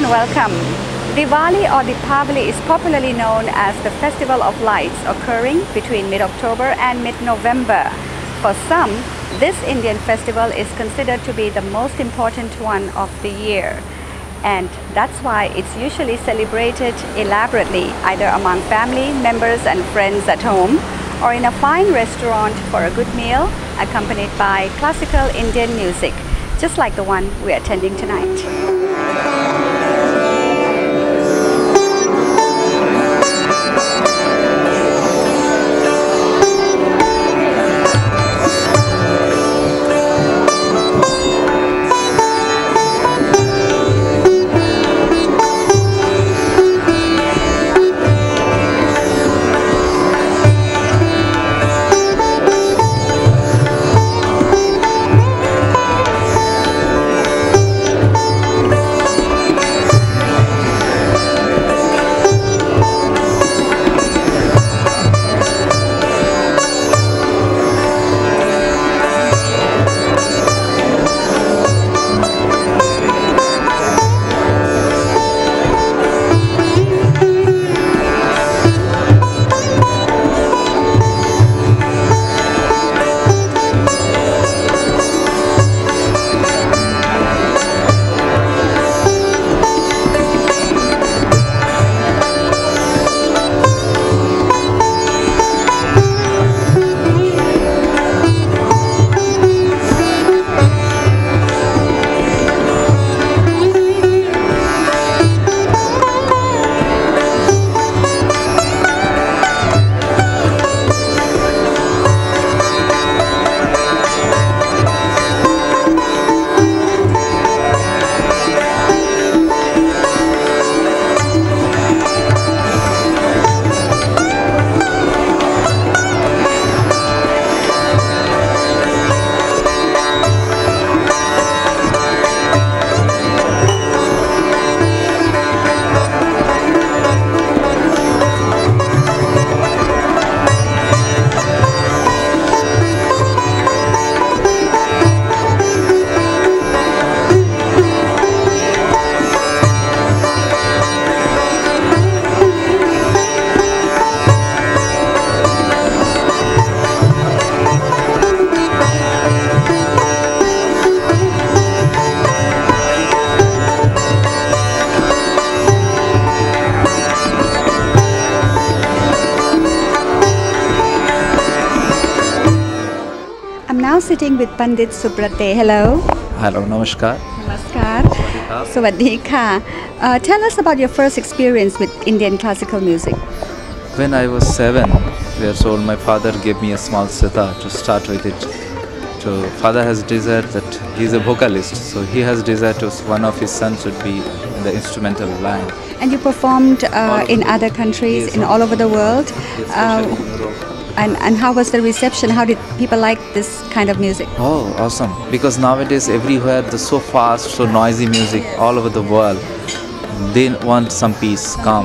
and welcome. Diwali or Deepavali is popularly known as the Festival of Lights, occurring between mid-October and mid-November. For some, this Indian festival is considered to be the most important one of the year. And that's why it's usually celebrated elaborately, either among family members and friends at home, or in a fine restaurant for a good meal, accompanied by classical Indian music, just like the one we're attending tonight. Now sitting with Pandit Subrate. Hello. Hello, namaskar. Namaskar. Sawadee. Tell us about your first experience with Indian classical music. When I was 7 years old, my father gave me a small sitar to start with it. So father has desired that he is a vocalist, so he has desired to one of his sons should be in the instrumental line. And you performed in other countries, yes, in all over the world. Especially in Europe. And how was the reception? How did people like this kind of music? Oh, awesome! Because nowadays everywhere the so fast, so noisy music all over the world. They want some peace, calm.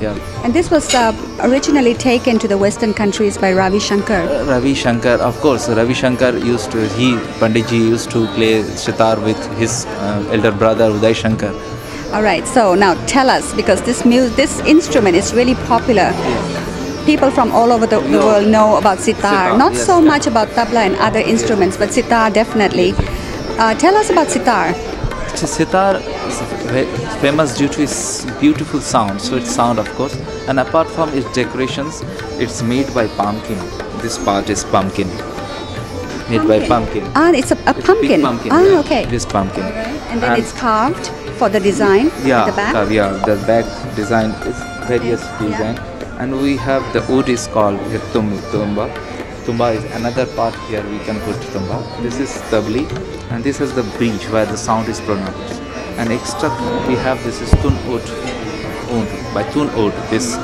Yeah. And this was originally taken to the Western countries by Ravi Shankar. Ravi Shankar, of course. Ravi Shankar Panditji used to play sitar with his elder brother Uday Shankar. All right. So now tell us, because this instrument is really popular. Yes. People from all over the world know about sitar. Not yes, so much about tabla and other instruments, but sitar definitely. Tell us about sitar. Sitar is famous due to its beautiful sound. So its sound, of course, and apart from its decorations, it's made by pumpkin. This part is pumpkin. Made by pumpkin. Ah, it's a pumpkin. Big pumpkin. Ah, yeah. okay. This pumpkin. And then it's carved for the design. Yeah, at the back. The back design is various design. Yeah. And we have the wood is called tumba. Tumba is another part here we can put tumba. This is tabli, and this is the bridge where the sound is pronounced. And extra we have this is tun wood, by tun wood, this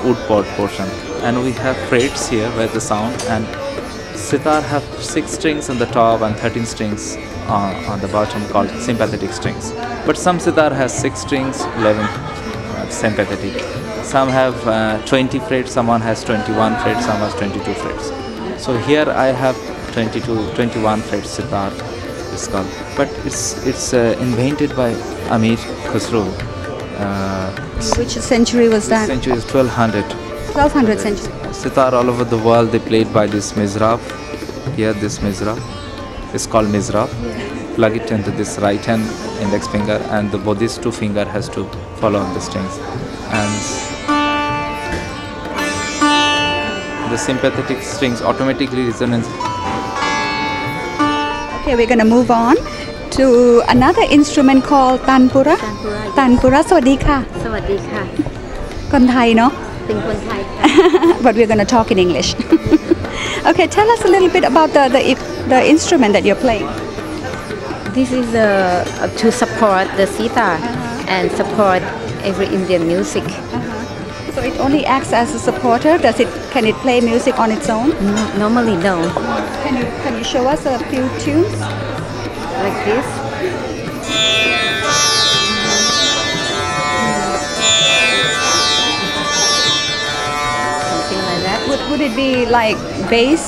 wood portion. And we have frets here where the sound, and sitar have 6 strings on the top and 13 strings on the bottom called sympathetic strings. But some sitar has 6 strings, 11 sympathetic. Some have 20 frets, someone has 21 frets, some has 22 frets. So here I have 21 frets sitar is called. But it's invented by Amir Khusro. Which century was that? Century is 1200. 1200 century. Sitar all over the world they played by this mizrab. Here this mizrab is called mizrab. Plug it into this right hand index finger, and the Buddhist two finger has to follow on the strings. And the sympathetic strings automatically resonance. Okay, we're going to move on to another instrument called tanpura. Tanpura. สวัสดีค่ะ สวัสดีค่ะ คนไทยเนาะ เป็นคนไทย But we're going to talk in English. Okay, tell us a little bit about the instrument that you're playing. This is to support the sitar and support every Indian music. So it only acts as a supporter. Can it play music on its own? Normally no, Can you show us a few tunes? like this. Something like that. Would it be like bass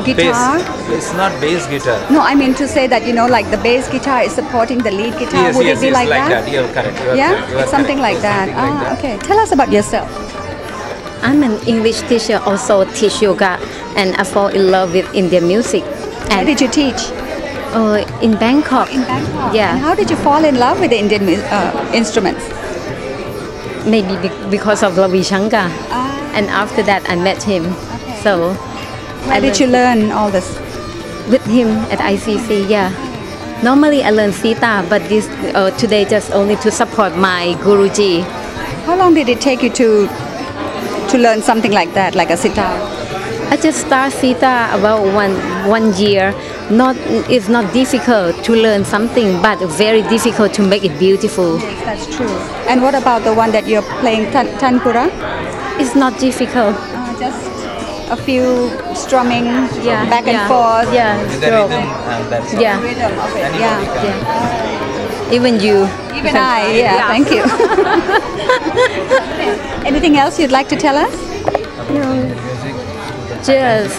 guitar? It's not bass guitar. No, I mean to say that like the bass guitar is supporting the lead guitar. Would it be like that? You're correct. Yeah, something like that. Okay. Tell us about yourself. I'm an English teacher, also teach yoga, and I fall in love with Indian music. Where And did you teach? in Bangkok. In Bangkok. Yeah. And how did you fall in love with the Indian instruments? Maybe because of Ravi Shankar. And after that, I met him. So Where did you learn all this? with him at ICC? Yeah. Normally, I learn sitar, but this today just only to support my Guruji. How long did it take you to learn something like that, like a sitar? I just start sitar about one year. It's not difficult to learn something, but very difficult to make it beautiful. Yes, that's true. And what about the one that you're playing, tanpura? It's not difficult. Just a few strumming Yeah, back and yeah, forth. Yeah, With the stroke. rhythm, and that's all. Yeah, Rhythm of it. Yeah. yeah. Even you. Even I. Yeah. Thank you. Anything else you'd like to tell us? Just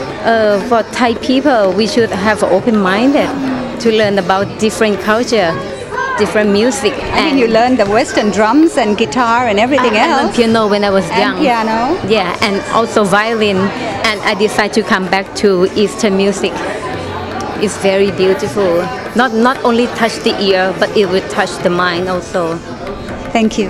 for Thai people, we should have open-minded to learn about different culture, different music. I mean, you learned the Western drums and guitar and everything I learned else. piano when I was And young. piano. Yeah, and also violin. And I decided to come back to Eastern music. It's very beautiful. Not only touch the ear, but it will touch the mind also. Thank you.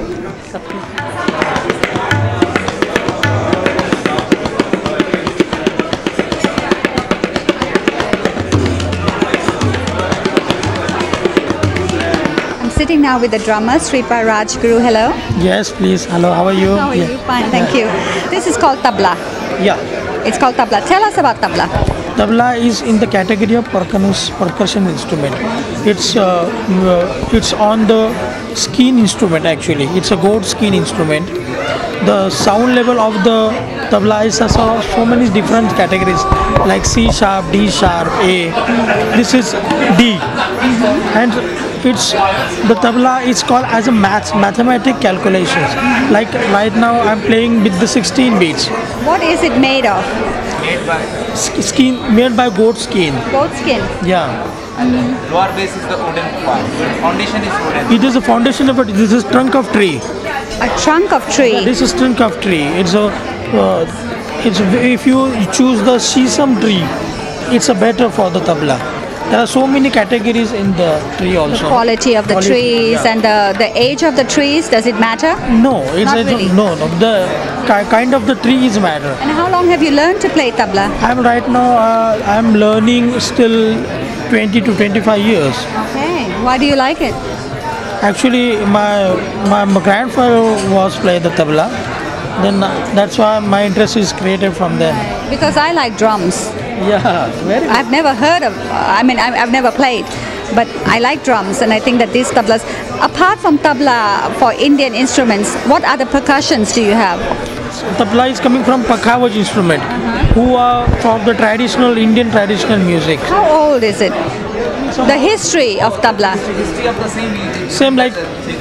I'm sitting now with the drummer, Sripa Rajguru. Hello. Yes, please. Hello, how are you? How are you? Fine, thank you. This is called tabla. Yeah. It's called tabla. Tell us about tabla. Tabla is in the category of percussion instrument. It's on the skin instrument actually. It's a goat skin instrument. The sound level of the tabla is so many different categories like C sharp, D sharp, A. This is D, and the tabla is called as a mathematic calculations. Like right now I'm playing with the 16 beats. What is it made of? Skin made by goat skin. Goat skin. Yeah. Lower base is the wooden part. Foundation is wooden. It is a foundation of it. This is trunk of tree. A trunk of tree. This is trunk of tree. If you choose the sesame tree, it's a better for the tabla. There are so many categories in the tree also. The quality of the trees yeah. and the age of the trees, does it matter? No, Not really. no. The kind of the tree is matter. And how long have you learned to play tabla? I'm right now. I'm learning still 20 to 25 years. Okay. Why do you like it? Actually, my grandfather was play the tabla. Then that's why my interest is created from there. Because I like drums. Yeah, very good. I've never heard of, I've never played, but I like drums, and I think that these tablas, apart from tabla for Indian instruments, what other percussions do you have? Tabla is coming from Pakhavaj instrument, who are from the traditional Indian traditional music. How old is it? The history of tabla, History of the same music. Same like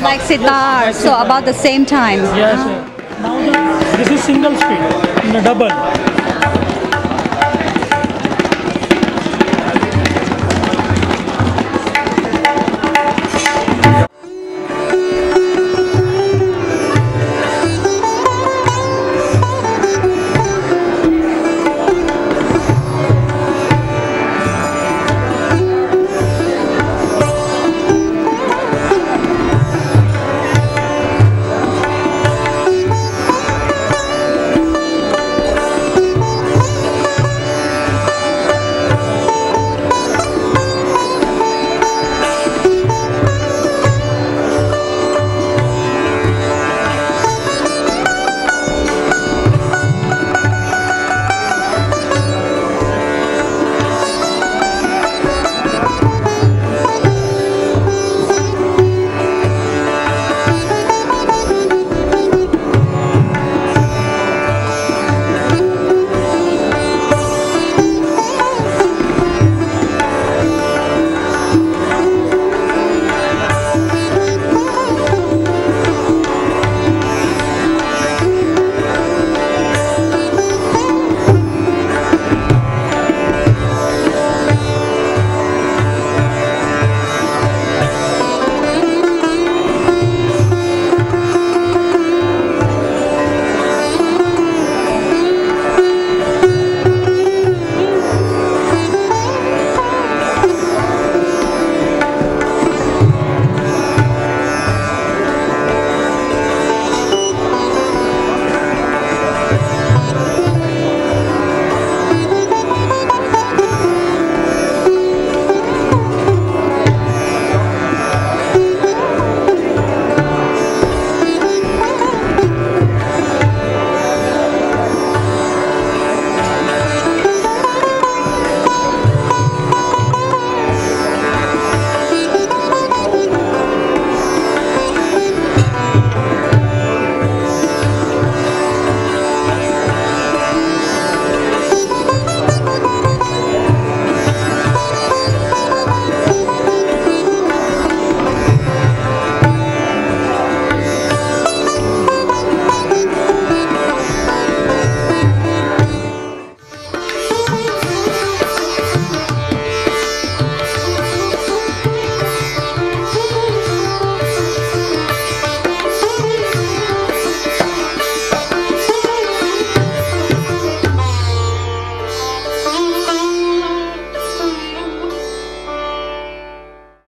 like sitar, so about the same time. yes. Now this is single speed, in a double.